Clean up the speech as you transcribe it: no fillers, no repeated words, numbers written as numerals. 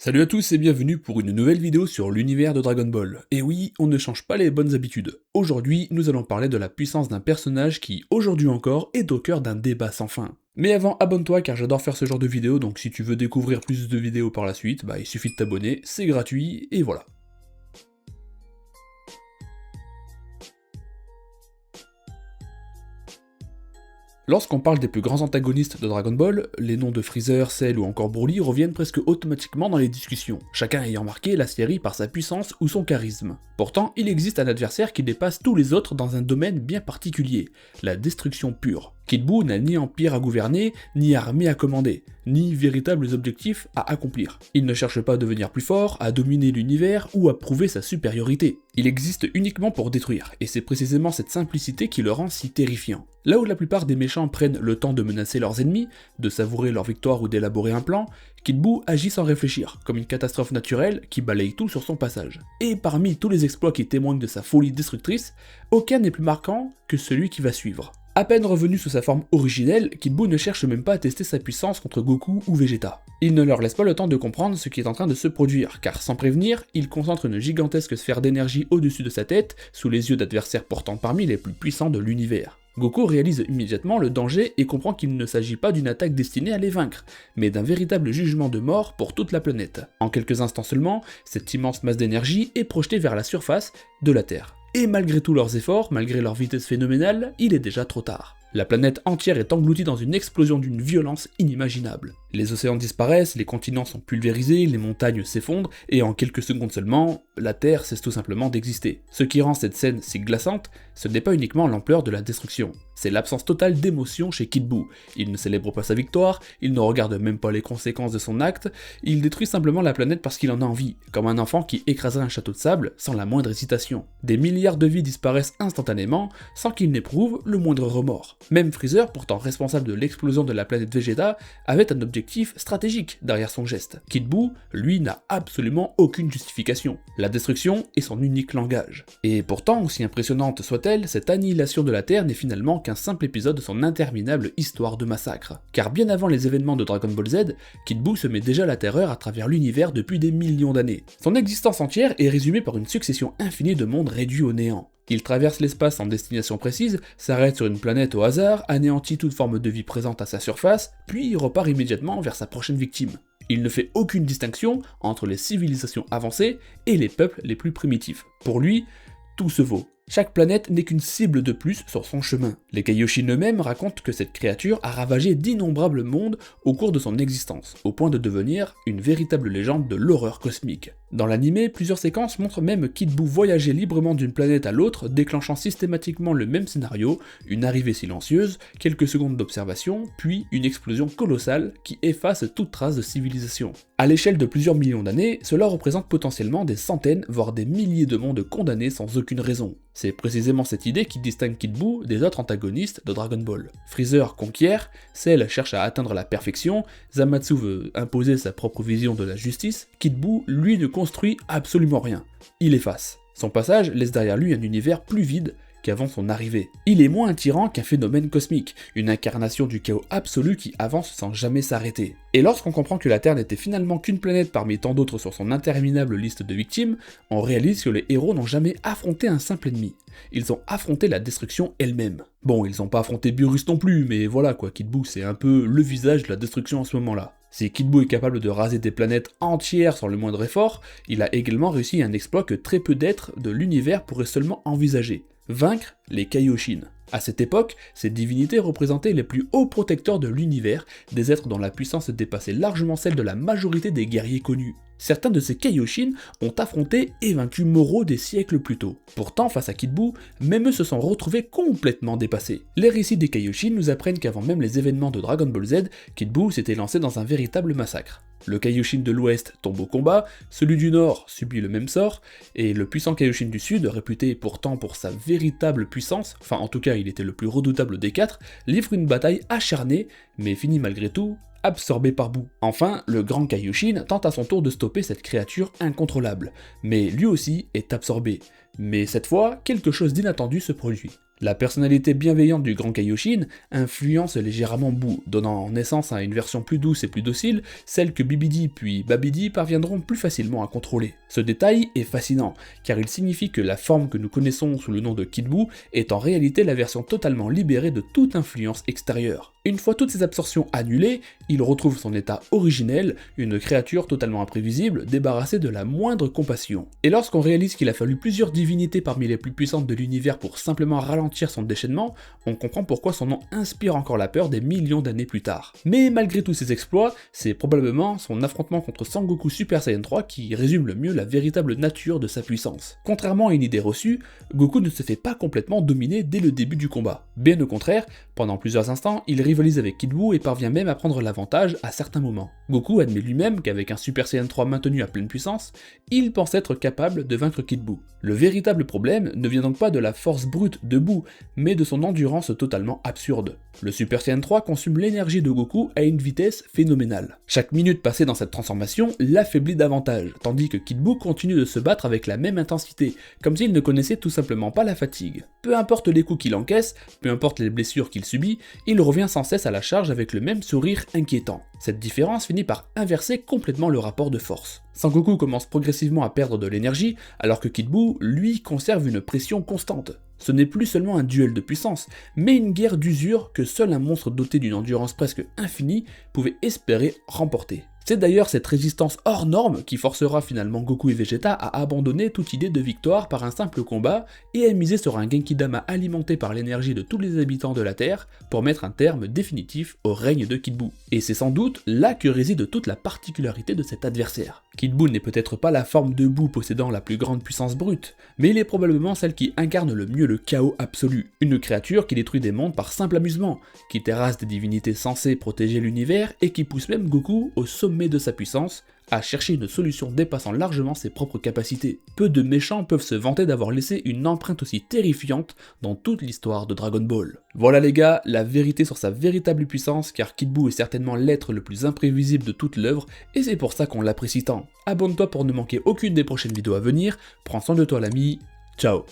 Salut à tous et bienvenue pour une nouvelle vidéo sur l'univers de Dragon Ball. Et oui, on ne change pas les bonnes habitudes. Aujourd'hui, nous allons parler de la puissance d'un personnage qui, aujourd'hui encore, est au cœur d'un débat sans fin. Mais avant, abonne-toi car j'adore faire ce genre de vidéos, donc si tu veux découvrir plus de vidéos par la suite, il suffit de t'abonner, c'est gratuit, et voilà. Lorsqu'on parle des plus grands antagonistes de Dragon Ball, les noms de Freezer, Cell ou encore Broly reviennent presque automatiquement dans les discussions, chacun ayant marqué la série par sa puissance ou son charisme. Pourtant, il existe un adversaire qui dépasse tous les autres dans un domaine bien particulier, la destruction pure. Kid Buu n'a ni empire à gouverner, ni armée à commander, ni véritables objectifs à accomplir. Il ne cherche pas à devenir plus fort, à dominer l'univers ou à prouver sa supériorité. Il existe uniquement pour détruire, et c'est précisément cette simplicité qui le rend si terrifiant. Là où la plupart des méchants prennent le temps de menacer leurs ennemis, de savourer leur victoire ou d'élaborer un plan, Kid Buu agit sans réfléchir, comme une catastrophe naturelle qui balaye tout sur son passage. Et parmi tous les exploits qui témoignent de sa folie destructrice, aucun n'est plus marquant que celui qui va suivre. À peine revenu sous sa forme originelle, Kid Buu ne cherche même pas à tester sa puissance contre Goku ou Vegeta. Il ne leur laisse pas le temps de comprendre ce qui est en train de se produire, car sans prévenir, il concentre une gigantesque sphère d'énergie au-dessus de sa tête, sous les yeux d'adversaires pourtant parmi les plus puissants de l'univers. Goku réalise immédiatement le danger et comprend qu'il ne s'agit pas d'une attaque destinée à les vaincre, mais d'un véritable jugement de mort pour toute la planète. En quelques instants seulement, cette immense masse d'énergie est projetée vers la surface de la Terre. Et malgré tous leurs efforts, malgré leur vitesse phénoménale, il est déjà trop tard. La planète entière est engloutie dans une explosion d'une violence inimaginable. Les océans disparaissent, les continents sont pulvérisés, les montagnes s'effondrent, et en quelques secondes seulement, la Terre cesse tout simplement d'exister. Ce qui rend cette scène si glaçante, ce n'est pas uniquement l'ampleur de la destruction, c'est l'absence totale d'émotion chez Kid Buu. Il ne célèbre pas sa victoire, il ne regarde même pas les conséquences de son acte, il détruit simplement la planète parce qu'il en a envie, comme un enfant qui écraserait un château de sable sans la moindre hésitation. Des milliards de vies disparaissent instantanément, sans qu'il n'éprouve le moindre remords. Même Freezer, pourtant responsable de l'explosion de la planète Vegeta, avait un objectif stratégique derrière son geste. Kid Buu, lui, n'a absolument aucune justification. La destruction est son unique langage. Et pourtant, aussi impressionnante soit-elle, cette annihilation de la Terre n'est finalement qu'un simple épisode de son interminable histoire de massacre. Car bien avant les événements de Dragon Ball Z, Kid Buu se met déjà la terreur à travers l'univers depuis des millions d'années. Son existence entière est résumée par une succession infinie de mondes réduits au néant. Il traverse l'espace sans destination précise, s'arrête sur une planète au hasard, anéantit toute forme de vie présente à sa surface, puis repart immédiatement vers sa prochaine victime. Il ne fait aucune distinction entre les civilisations avancées et les peuples les plus primitifs. Pour lui, tout se vaut. Chaque planète n'est qu'une cible de plus sur son chemin. Les Kaioshin eux-mêmes racontent que cette créature a ravagé d'innombrables mondes au cours de son existence, au point de devenir une véritable légende de l'horreur cosmique. Dans l'anime, plusieurs séquences montrent même Kid Buu voyager librement d'une planète à l'autre, déclenchant systématiquement le même scénario, une arrivée silencieuse, quelques secondes d'observation, puis une explosion colossale qui efface toute trace de civilisation. À l'échelle de plusieurs millions d'années, cela représente potentiellement des centaines, voire des milliers de mondes condamnés sans aucune raison. C'est précisément cette idée qui distingue Kid Buu des autres antagonistes de Dragon Ball. Freezer conquiert, Cell cherche à atteindre la perfection, Zamasu veut imposer sa propre vision de la justice, Kid Buu, lui, ne construit absolument rien. Il efface. Son passage laisse derrière lui un univers plus vide qu'avant son arrivée. Il est moins un tyran qu'un phénomène cosmique, une incarnation du chaos absolu qui avance sans jamais s'arrêter. Et lorsqu'on comprend que la Terre n'était finalement qu'une planète parmi tant d'autres sur son interminable liste de victimes, on réalise que les héros n'ont jamais affronté un simple ennemi. Ils ont affronté la destruction elle-même. Bon, ils n'ont pas affronté Beerus non plus, mais voilà quoi, Kid Buu c'est un peu le visage de la destruction en ce moment-là. Si Kid Buu est capable de raser des planètes entières sans le moindre effort, il a également réussi un exploit que très peu d'êtres de l'univers pourraient seulement envisager. Vaincre les Kaioshin. À cette époque, ces divinités représentaient les plus hauts protecteurs de l'univers, des êtres dont la puissance dépassait largement celle de la majorité des guerriers connus. Certains de ces Kaioshin ont affronté et vaincu Moro des siècles plus tôt. Pourtant, face à Kid Buu, même eux se sont retrouvés complètement dépassés. Les récits des Kaioshin nous apprennent qu'avant même les événements de Dragon Ball Z, Kid Buu s'était lancé dans un véritable massacre. Le Kaioshin de l'Ouest tombe au combat, celui du Nord subit le même sort, et le puissant Kaioshin du Sud, réputé pourtant pour sa véritable puissance, enfin en tout cas il était le plus redoutable des quatre, livre une bataille acharnée, mais finit malgré tout absorbé par Buu. Enfin, le grand Kaioshin tente à son tour de stopper cette créature incontrôlable, mais lui aussi est absorbé. Mais cette fois, quelque chose d'inattendu se produit. La personnalité bienveillante du grand Kaioshin influence légèrement Boo, donnant naissance à une version plus douce et plus docile, celle que Bibidi puis Babidi parviendront plus facilement à contrôler. Ce détail est fascinant, car il signifie que la forme que nous connaissons sous le nom de Kid Boo est en réalité la version totalement libérée de toute influence extérieure. Une fois toutes ces absorptions annulées, il retrouve son état originel, une créature totalement imprévisible, débarrassée de la moindre compassion. Et lorsqu'on réalise qu'il a fallu plusieurs divinités parmi les plus puissantes de l'univers pour simplement ralentir son déchaînement, on comprend pourquoi son nom inspire encore la peur des millions d'années plus tard. Mais malgré tous ses exploits, c'est probablement son affrontement contre Sangoku Super Saiyan 3 qui résume le mieux la véritable nature de sa puissance. Contrairement à une idée reçue, Goku ne se fait pas complètement dominer dès le début du combat. Bien au contraire, pendant plusieurs instants, il rivalise avec Kid Boo et parvient même à prendre l'avantage à certains moments. Goku admet lui-même qu'avec un Super Saiyan 3 maintenu à pleine puissance, il pense être capable de vaincre Kid Boo. Le véritable problème ne vient donc pas de la force brute de Boo, mais de son endurance totalement absurde. Le Super Saiyan 3 consomme l'énergie de Goku à une vitesse phénoménale. Chaque minute passée dans cette transformation l'affaiblit davantage, tandis que Kid Boo continue de se battre avec la même intensité, comme s'il ne connaissait tout simplement pas la fatigue. Peu importe les coups qu'il encaisse, peu importe les blessures qu'il subit, il revient sans cesse à la charge avec le même sourire inquiétant. Cette différence finit par inverser complètement le rapport de force. Sangoku commence progressivement à perdre de l'énergie, alors que Kid Boo, lui, conserve une pression constante. Ce n'est plus seulement un duel de puissance, mais une guerre d'usure que seul un monstre doté d'une endurance presque infinie pouvait espérer remporter. C'est d'ailleurs cette résistance hors norme qui forcera finalement Goku et Vegeta à abandonner toute idée de victoire par un simple combat et à miser sur un Genkidama alimenté par l'énergie de tous les habitants de la Terre pour mettre un terme définitif au règne de Kid Boo. Et c'est sans doute là que réside toute la particularité de cet adversaire. Kid Boo n'est peut-être pas la forme de Boo possédant la plus grande puissance brute, mais il est probablement celle qui incarne le mieux le chaos absolu. Une créature qui détruit des mondes par simple amusement, qui terrasse des divinités censées protéger l'univers et qui pousse même Goku au sommet de sa puissance, à chercher une solution dépassant largement ses propres capacités. Peu de méchants peuvent se vanter d'avoir laissé une empreinte aussi terrifiante dans toute l'histoire de Dragon Ball. Voilà les gars, la vérité sur sa véritable puissance, car Kid Boo est certainement l'être le plus imprévisible de toute l'œuvre, et c'est pour ça qu'on l'apprécie tant. Abonne-toi pour ne manquer aucune des prochaines vidéos à venir, prends soin de toi l'ami, ciao.